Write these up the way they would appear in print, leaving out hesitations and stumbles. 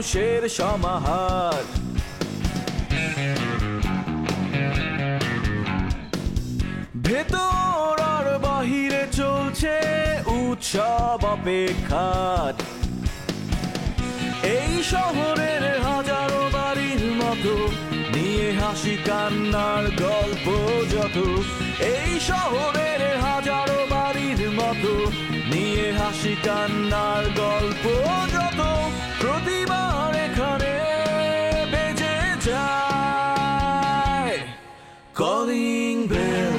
মানুষের সমাহার। ভেতর আর বাহিরে চলছে উৎসব অপেক্ষার। এই শহরের হাজারো বাড়ির মতো নিয়ে হাসি কান্নার গল্প যত। এই শহরের হাজারো বাড়ির মতো নিয়ে হাসি কান্নার গল্প যত। প্রতিবার এখানে বেজে যায় calling bell,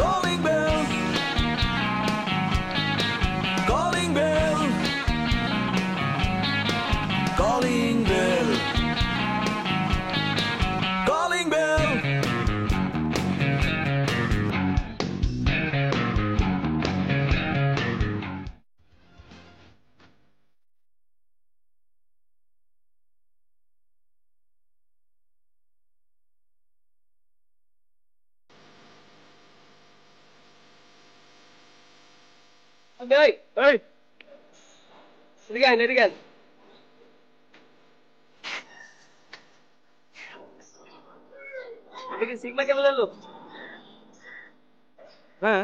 calling bell, calling bell, calling bell, calling bell. এই এই এদিকে আয়, এদিকে আয়। এদিকে সিগমা কেবল এলো। হ্যাঁ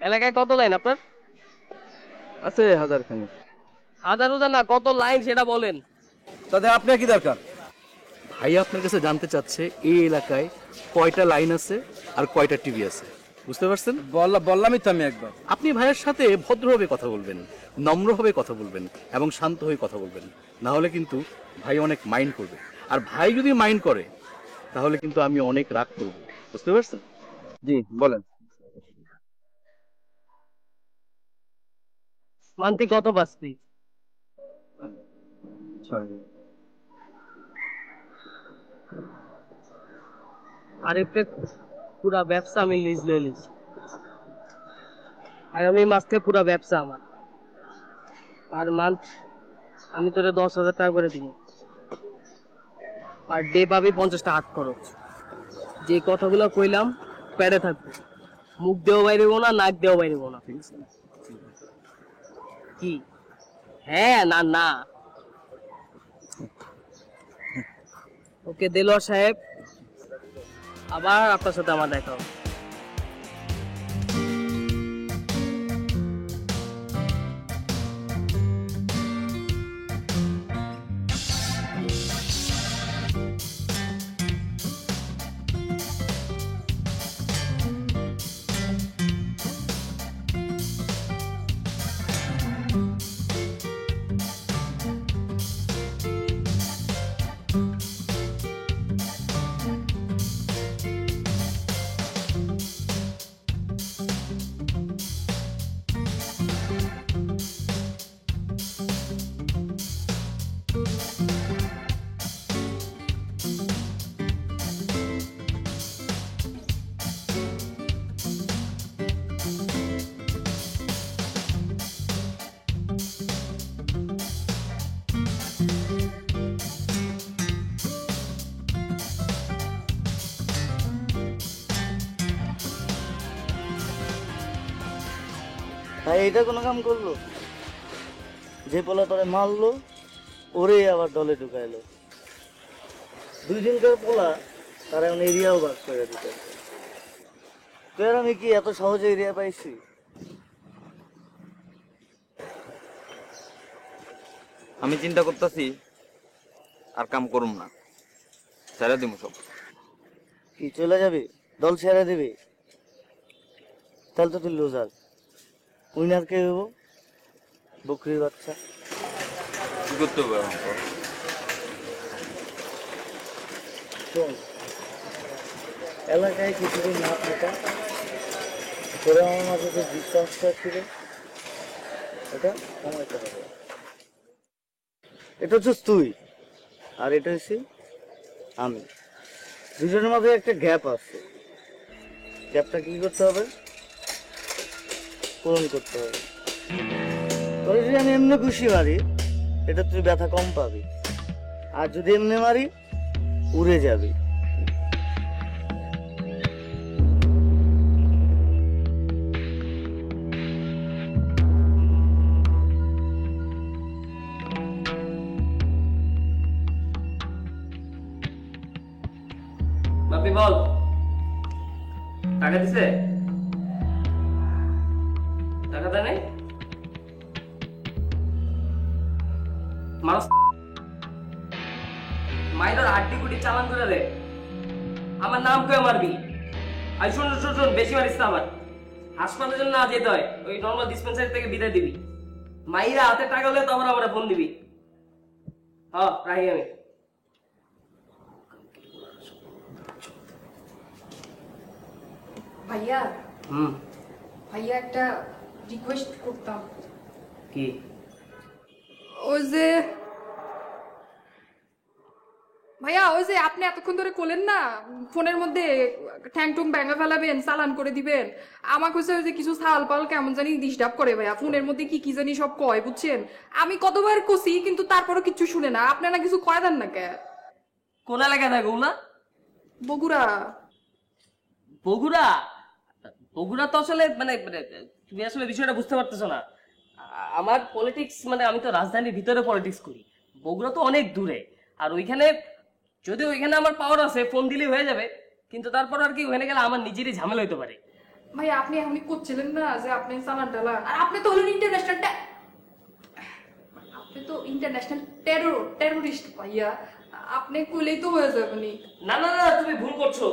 এলাকায় কত লাইন আপনার? আছে হাজার খানিক। হাজার হাজার না, কত লাইন সেটা বলেন। তাতে আপনার কি দরকার? ভাই আপনার কাছে জানতে চাচ্ছে এই এলাকায় কয়টা লাইন আছে আর কয়টা টিভি আছে, বুঝতে পারছেন? বললামই তো আমি একবার। আপনি ভাইয়ের সাথে ভদ্রভাবে কথা বলবেন, নম্রভাবে কথা বলবেন এবং শান্ত হয়ে কথা বলবেন, না হলে কিন্তু ভাই অনেক মাইন্ড করবে। আর ভাই যদি মাইন্ড করে তাহলে কিন্তু আমি অনেক রাগ করব, বুঝতে পারছেন? জি বলেন। মান্থলি কত বাঁচতি? আর একটা পুরা ব্যবসা আমি লিজ লয়ে লিছি। আগামী মাস থেকে পুরা ব্যবসা আমার। আর মান্থ আমি তোরে 10,000 টাকা করে দিব। আর ডে পাবি 50 টাকা হাত খরচ। যে কথাগুলো কইলাম প্যাডে থাকবে, মুখ দেওয়া বাইরেবো না, নাক দেওয়া বাইরেবো না। কি হ্যাঁ না না? ওকে দেলোয়ার সাহেব, আবার আপনার সাথে আমার দেখা হবে। ভাই এটা কোনো কাম করলো? যে পোলা তোরে মারলো ওরে আবার দলে ঢুকাইলো। 2 দিনকার পোলা তারা এখন এরিয়াও ভাগ করে দিতে। তুই আর আমি কি এত সহজে এরিয়া পাইছি? আমি চিন্তা করতেছি আর কাম করুম না, ছেড়ে দিব সব। কি চলে যাবি? দল ছেড়ে দিবি? তাহলে তো তুই লুজার। উইনার কে হবো? বকরির বাচ্চা। কি করতে হবে এখন তোর? শোন, এলাকায় কিছুদিন না থাকা তোরা আমার মাঝে যে বিশ্বাসটা ছিল এটা কমাইতে হবে। এটা হচ্ছে তুই আর এটা হচ্ছে আমি, দুজনের মাঝে একটা গ্যাপ আছে। গ্যাপটা কি করতে হবে? পূরণ করতে হবে। তোর যদি আমি এমনি খুশি মারি এটা তুই ব্যথা কম পাবি, আর যদি এমনি মারি উড়ে যাবি। বাপি বল, টাকা দিছে? টাকা দেয় নাই? মানুষ মাইদার আড্ডি কুটি চালান করে দে। আমার নাম কে মারবি? আই শুন শুন শুন, বেশি মারিস না। আমার হাসপাতালের জন্য না যেতে হয়, ওই নর্মাল ডিসপেন্সারি থেকে বিদায় দিবি। মাইরা হাতে টাকা হলে তখন আমার ফোন দিবি। হ্যাঁ, রাখি আমি। ভাইয়া হুম, ভাইয়া একটা রিকোয়েস্ট করতাম। কি? ওই যে ভাইয়া, ওই যে আপনি এতক্ষণ ধরে করলেন না ফোনের মধ্যে ঠ্যাং টুং ব্যাঙা ফেলাবেন, চালান করে দিবেন, আমাকে হচ্ছে ওই যে কিছু সাল পাল কেমন জানি ডিস্টার্ব করে ভাইয়া। ফোনের মধ্যে কি কি জানি সব কয়, বুঝছেন? আমি কতবার কষি কিন্তু তারপরও কিছু শুনে না। আপনারা কিছু কয় দেন না কে? কোন এলাকায় থাকো না? বগুড়া। বগুড়া? বগুড়া তো আসলে মানে তুমি আসলে বিষয়টা বুঝতে পারতেছো না। আমার পলিটিক্স মানে আমি তো রাজধানীর ভিতরে পলিটিক্স করি। বগুড়া তো অনেক দূরে। আর ওইখানে যদি ওইখানে আমার পাওয়ার আছে, ফোন দিলেই হয়ে যাবে, কিন্তু তারপর আর কি ওখানে গেলে আমার নিজেরই ঝামেলা হইতে পারে। ভাইয়া আপনি এখনই করছিলেন না যে আপনি চালান টালান, আর আপনি তো হলেন ইন্টারন্যাশনাল, আপনি তো ইন্টারন্যাশনাল টেরোরিস্ট ভাইয়া। আপনি কইলেই তো হয়ে যাবে নি। না না না, তুমি ভুল করছো।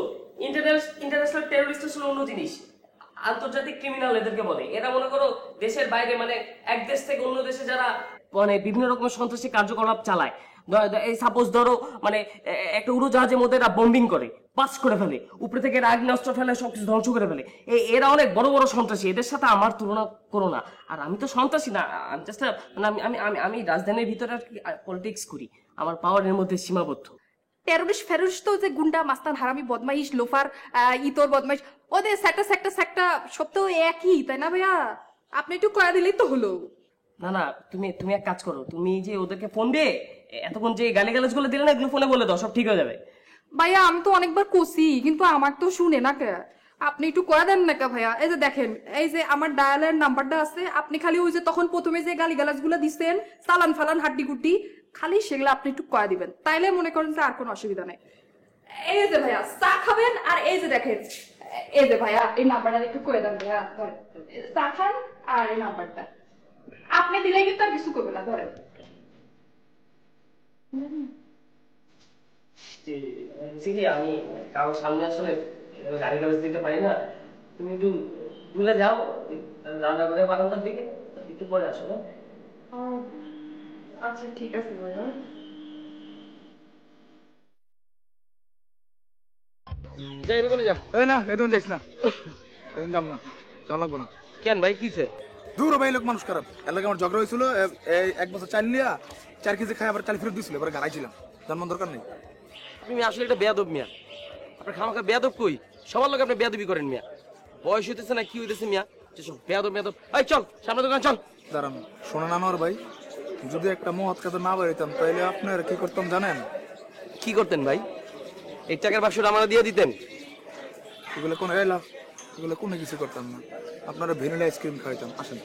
ইন্টারন্যাশনাল টেরোরিস্ট আসলে অন্য জিনিস। আন্তর্জাতিক ক্রিমিনাল এদেরকে বলে। এরা মনে করো দেশের বাইরে মানে এক দেশ থেকে অন্য দেশে যারা মানে বিভিন্ন রকমের সন্ত্রাসী কার্যকলাপ চালায়। এই সাপোজ ধরো মানে একটা উড়োজাহাজের মধ্যে এরা বম্বিং করে, পাস করে ফেলে, উপরে থেকে এরা আগ্নেয়াস্ত্র ফেলে, সবকিছু ধ্বংস করে ফেলে। এরা অনেক বড় বড় সন্ত্রাসী। এদের সাথে আমার তুলনা করো না। আর আমি তো সন্ত্রাসী না, আমি জাস্ট মানে আমি রাজধানীর ভিতরে পলিটিক্স করি। আমার পাওয়ারের মধ্যে সীমাবদ্ধ। টেরোরিস্ট ফেরোরিস্ট তো যে গুন্ডা মাস্তান হারামি বদমাইশ লোফার ইতর বদমাইশ, ওদের সেক্টা সব তো একই, তাই না ভাইয়া? আপনি একটু কয়া দিলেই তো হলো। না না, তুমি এক কাজ করো, তুমি যে ওদেরকে ফোন দিয়ে এতক্ষণ যে গালিগালাজ গুলো দিলে না, এগুলো ফোনে বলে দাও, সব ঠিক হয়ে যাবে। ভাইয়া আমি তো অনেকবার কষি কিন্তু আমার তো শুনে না কে। আপনি একটু কয়া দেন না কে ভাইয়া? এই যে দেখেন, এই যে আমার ডায়ালের নাম্বারটা আছে, আপনি খালি ওই যে তখন প্রথমে যে গালিগালাজ গুলো দিচ্ছেন, চালান ফালান হাড্ডি গুড্ডি, খালি সেগুলো আপনি একটু কয়া দিবেন, তাইলে মনে করেন যে আর কোনো অসুবিধা নেই। এই যে ভাইয়া চা খাবেন, আর এই যে দেখেন, এই যে ভাইয়া এই নাম্বারটা একটু কয়ে দেন ভাইয়া, চা খান আর এই নাম্বারটা আপনি দিলে কিন্তু আর কিছু করবে না, ধরেন। আমি কারোর সামনে আসলে গালিগালাজ দিতে পারি না। তুমি একটু ভুলে যাও রান্নাঘরে বারান্দার দিকে, একটু পরে আসো। আচ্ছা ঠিক আছে ভাইয়া। না এদিন যাইস না, এদিন যাম না, চল লাগবো না। কেন ভাই, কিছে? দূর ভাই, লোক মানুষ খারাপ। এলাকা আমার ঝগড়া হয়েছিল, এই 1 বছর চাল নিয়া 4 কেজি খাই আবার চাল ফেরত দিয়েছিল, এবার গাড়াইছিলাম, জন্ম দরকার নেই। তুমি আসলে এটা বেয়াদব মিয়া। আপনার খামাখা বেয়াদব কই? সবার লোক আপনি বেয়াদবি করেন মিয়া। বয়স হইতেছে না কি হইতেছে মিয়া, যেসব বেয়াদব বেয়াদব। এই চল সামনে দোকান চল। দাঁড়ান, শোনেন আনোয়ার ভাই, যদি একটা মহৎ কাজে না বেরোতাম তাহলে আপনার কি করতাম জানেন? কি করতেন ভাই? এই টাকার বাক্সটা আমার দিয়ে দিতেন। এগুলো কোনো এলা, এগুলো কোনো কিছু করতাম না, আপনারা ভ্যানিলা আইসক্রিম খাইতাম। আসেন।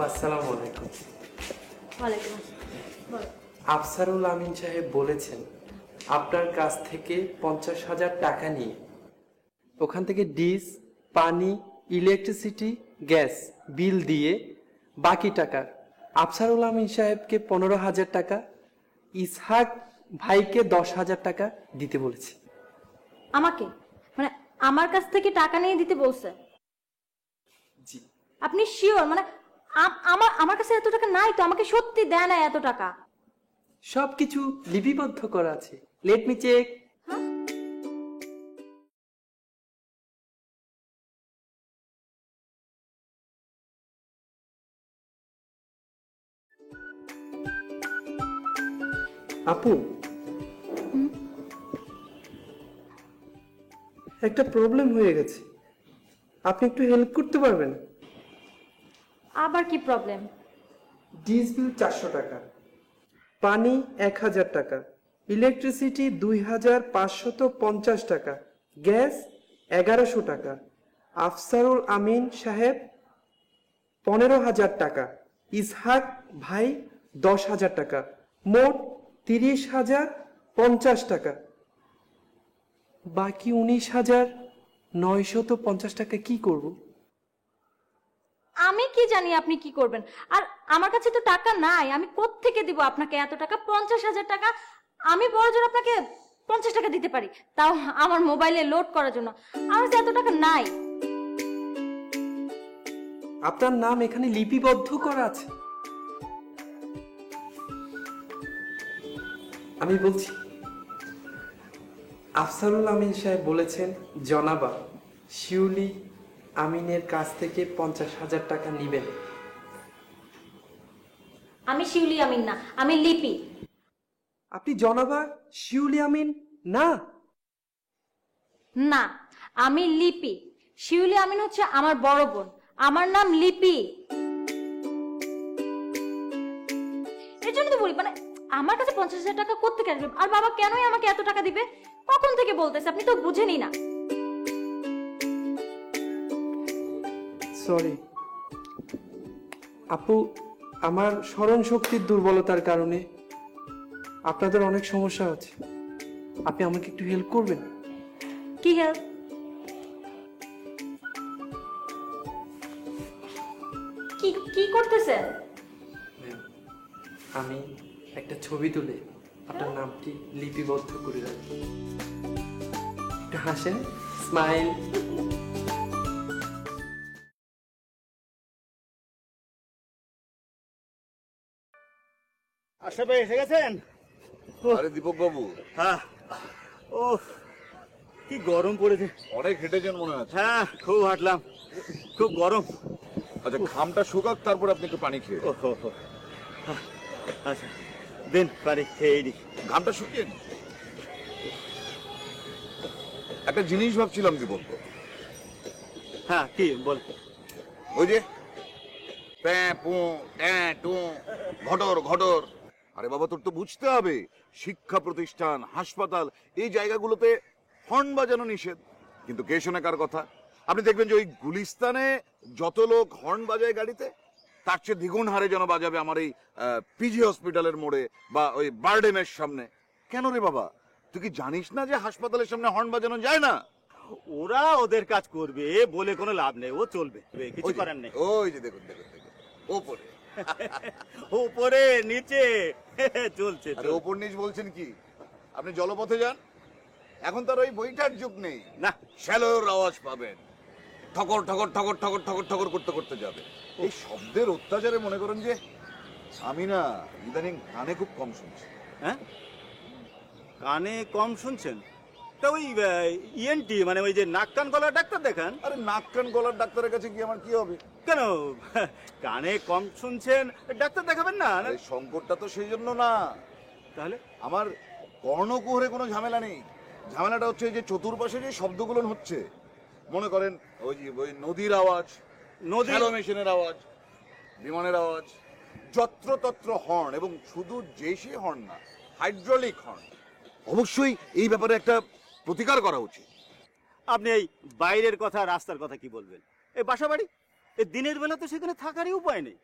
আসসালামু আলাইকুম। আফসারুল আমিন সাহেব বলেছেন আপনার কাছ থেকে 50,000 টাকা নিয়ে ওখান থেকে ডিশ, পানি, ইলেকট্রিসিটি, গ্যাস বিল দিয়ে বাকি টাকা আফসারুল আমিন সাহেবকে 15,000 টাকা, ইসহাক ভাইকে 10,000 টাকা দিতে বলেছে। আমাকে মানে আমার কাছ থেকে টাকা নিয়ে দিতে বলছে? জি। আপনি শিওর? মানে আমার কাছে এত টাকা নাই তো, আমাকে সত্যি দেয় না এত টাকা? সবকিছু লিপিবদ্ধ করা আছে, লেট মি চেক। আপু, একটা প্রবলেম হয়ে গেছে, আপনি একটু হেল্প করতে পারবেন? আবার কি প্রবলেম? ডিশ বিল 400 টাকা, পানি 1000 টাকা, ইলেকট্রিসিটি 2550 টাকা, গ্যাস 1100 টাকা, আফসারুল আমিন সাহেব 15,000 টাকা, ইসহাক ভাই 10,000 টাকা, মোট 30,050 টাকা। বাকি 19,950 টাকা কি করব? আমি কি জানি আপনি কি করবেন, আর আমার কাছে তো টাকা নাই, আমি কোত্থেকে দিব আপনাকে এত টাকা? 50,000 টাকা আমি বড়জোর আপনাকে 50 টাকা দিতে পারি, তাও আমার মোবাইলে লোড করার জন্য। আমার কাছে এত টাকা নাই। আপনার নাম এখানে লিপিবদ্ধ করা আছে। আমি বলছি, আফসারুল আমিন সাহেব বলেছেন জনাবা শিউলি আমিনের কাছ থেকে 50,000 টাকা নিবেন। আমি শিউলি আমিন না, আমি লিপি। আপনি জনাবা শিউলি আমিন না? না, আমি লিপি। শিউলি আমিন হচ্ছে আমার বড় বোন, আমার নাম লিপি। এর জন্য তো বলি, মানে আমার কাছে 50,000 টাকা কোত্থেকে আসবে? আর বাবা কেনই আমাকে এত টাকা দিবে? কখন থেকে বলতেছে, আপনি তো বুঝেনি না। সরি আপু, আমার স্মরণ শক্তির দুর্বলতার কারণে আপনাদের অনেক সমস্যা হচ্ছে। আপনি আমাকে একটু হেল্প করবেন? কি হেল্প? কি কি করতেছেন? আমি একটা ছবি তুলে আপনার নামটি লিপিবদ্ধ করে রাখি। একটু হাসেন, স্মাইল। আশরাফ ভাই এসে গেছেন? আরে দীপক বাবু, হ্যাঁ। ও কি গরম পড়েছে। অনেক হেঁটেছেন মনে হচ্ছে। হ্যাঁ, খুব হাঁটলাম, খুব গরম। আচ্ছা, খামটা শুকাক, তারপর আপনি একটু পানি খেয়ে। আচ্ছা দিন, পানি খেয়ে নি। ঘামটা শুকিয়ে নি। একটা জিনিস ভাবছিলাম দীপক। হ্যাঁ, কি বল? ওই যে প্যাঁ পু ট্যাঁ টু ঘটর ঘটর, আরে বাবা তোর তো বুঝতে হবে, শিক্ষা প্রতিষ্ঠান, হাসপাতাল, এই জায়গাগুলোতে হর্ন বাজানো নিষেধ। কিন্তু কে শোনে কার কথা? আপনি দেখবেন যে ওই গুলিস্তানে যত লোক হর্ন বাজায় গাড়িতে, তার চেয়ে দ্বিগুণ হারে যেন বাজাবে আমার এই পিজি হসপিটালের মোড়ে বা ওই বারডেমের সামনে। কেন রে বাবা, তুই কি জানিস না যে হাসপাতালের সামনে হর্ন বাজানো যায় না? ওরা ওদের কাজ করবে, বলে কোনো লাভ নেই, ও চলবে, কিছু করার নেই। ওই যে দেখুন দেখুন দেখুন, ওপরে উপরে নিচে চলছে। আরে ওপর নিচ বলছেন কি? আপনি জলপথে যান, এখন তার ওই বইটার যুগ নেই না, শ্যালোর আওয়াজ পাবেন, ঠকর ঠকর ঠকর ঠকর ঠকর ঠকর করতে করতে যাবে। এই শব্দের অত্যাচারে মনে করেন যে আমি না ইদানিং কানে খুব কম শুনছি। হ্যাঁ, কানে কম শুনছেন? তা ওই ইএনটি মানে ওই যে নাক কান গলার ডাক্তার দেখান। আরে নাক কান গলার ডাক্তারের কাছে কি আমার কি হবে? কেন, কানে কম শুনছেন, ডাক্তার দেখাবেন না? এই সংকটটা তো সেই জন্য না। তাহলে আমার কর্ণকুহরে কোনো ঝামেলা নেই। ঝামেলাটা হচ্ছে যে চতুর্পাশে যে শব্দগুলো হচ্ছে, মনে করেন ওই যে ওই নদীর আওয়াজ, শ্যালো মেশিনের আওয়াজ, বিমানের আওয়াজ, যত্রতত্র হর্ন, এবং শুধু যে হর্ন না, হাইড্রোলিক হর্ন। অবশ্যই এই ব্যাপারে একটা প্রতিকার করা উচিত। আপনি এই বাইরের কথা, রাস্তার কথা কি বলবেন? এই বাসা বাড়ি, এই দিনের বেলা তো সেখানে থাকারই উপায় নেই।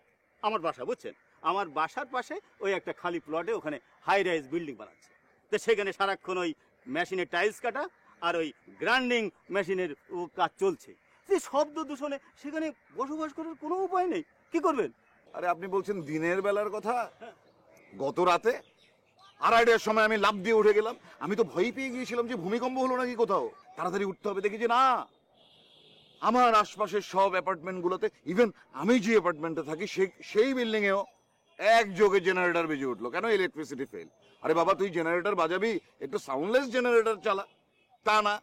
আমার বাসা, বুঝছেন, আমার বাসার পাশে ওই একটা খালি প্লটে ওখানে হাই রাইজ বিল্ডিং বানাচ্ছে। তো সেখানে সারাক্ষণ ওই মেশিনের টাইলস কাটা আর ওই গ্রাইন্ডিং মেশিনের কাজ চলছে। যে শব্দ দূষণে সেখানে বসবাস করার কোনো উপায় নেই, কি করবেন? আরে আপনি বলছেন দিনের বেলার কথা? গত রাতে 2:30টার সময় আমি লাফ দিয়ে উঠে গেলাম। আমি তো ভয় পেয়ে গিয়েছিলাম যে ভূমিকম্প হলো নাকি কোথাও। তাড়াতাড়ি উঠতে হবে, দেখি যে না, আমার আশপাশের সব অ্যাপার্টমেন্টগুলোতে, ইভেন আমি যে অ্যাপার্টমেন্টে থাকি সেই বিল্ডিং এও একযোগে জেনারেটর বেজে উঠলো। কেন? Electricity fail. আরে বাবা, তুই জেনারেটর বাজাবি, একটু সাউন্ডলেস জেনারেটর চালা। তা না,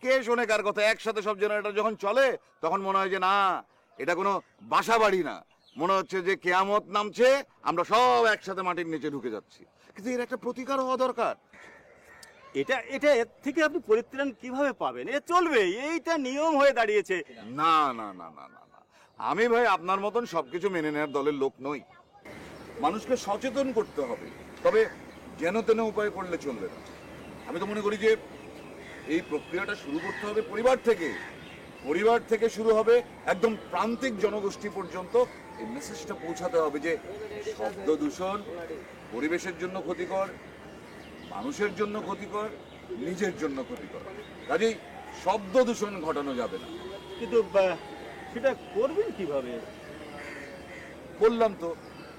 কে শোনে কার কথা? একসাথে সব জেনারেটর যখন চলে তখন মনে হয় যে না, এটা কোনো বাসা বাড়ি না, মনে হচ্ছে যে কেয়ামত নামছে, আমরা সব একসাথে মাটির নিচে ঢুকে যাচ্ছি। কিন্তু এর একটা প্রতিকার হওয়া দরকার। এটা এর থেকে আপনি পরিত্রাণ কিভাবে পাবেন? এ চলবে, এইটা নিয়ম হয়ে দাঁড়িয়েছে। না না না না না না, আমি ভাই আপনার মতন সবকিছু মেনে নেওয়ার দলের লোক নই। মানুষকে সচেতন করতে হবে, তবে যেন তেন উপায় করলে চলবে না। আমি তো মনে করি যে এই প্রক্রিয়াটা শুরু করতে হবে পরিবার থেকে। পরিবার থেকে শুরু হবে একদম প্রান্তিক জনগোষ্ঠী পর্যন্ত এই মেসেজটা পৌঁছাতে হবে যে শব্দ দূষণ পরিবেশের জন্য ক্ষতিকর, মানুষের জন্য ক্ষতিকর, নিজের জন্য ক্ষতিকর। কাজেই শব্দ দূষণ ঘটানো যাবে না। কিন্তু সেটা করবেন কিভাবে? বললাম তো,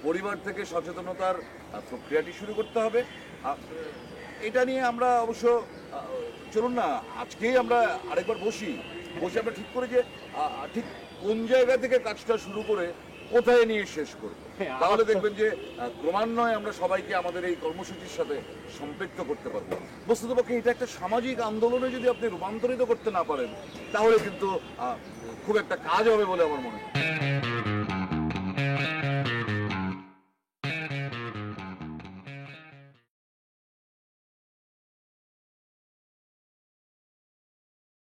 পরিবার থেকে সচেতনতার প্রক্রিয়াটি শুরু করতে হবে। এটা নিয়ে আমরা অবশ্য চলুন না আজকেই আমরা আরেকবার বসে আমরা ঠিক করে যে ঠিক কোন জায়গা থেকে কাজটা শুরু করে কোথায় নিয়ে শেষ করব। তাহলে দেখবেন যে ক্রমান্বয়ে আমরা সবাইকে আমাদের এই কর্মসূচির সাথে সম্পৃক্ত করতে পারবো। বস্তুতপক্ষে এটা একটা সামাজিক আন্দোলনে যদি আপনি রূপান্তরিত করতে না পারেন তাহলে কিন্তু খুব একটা কাজ হবে বলে আমার মনে হয়।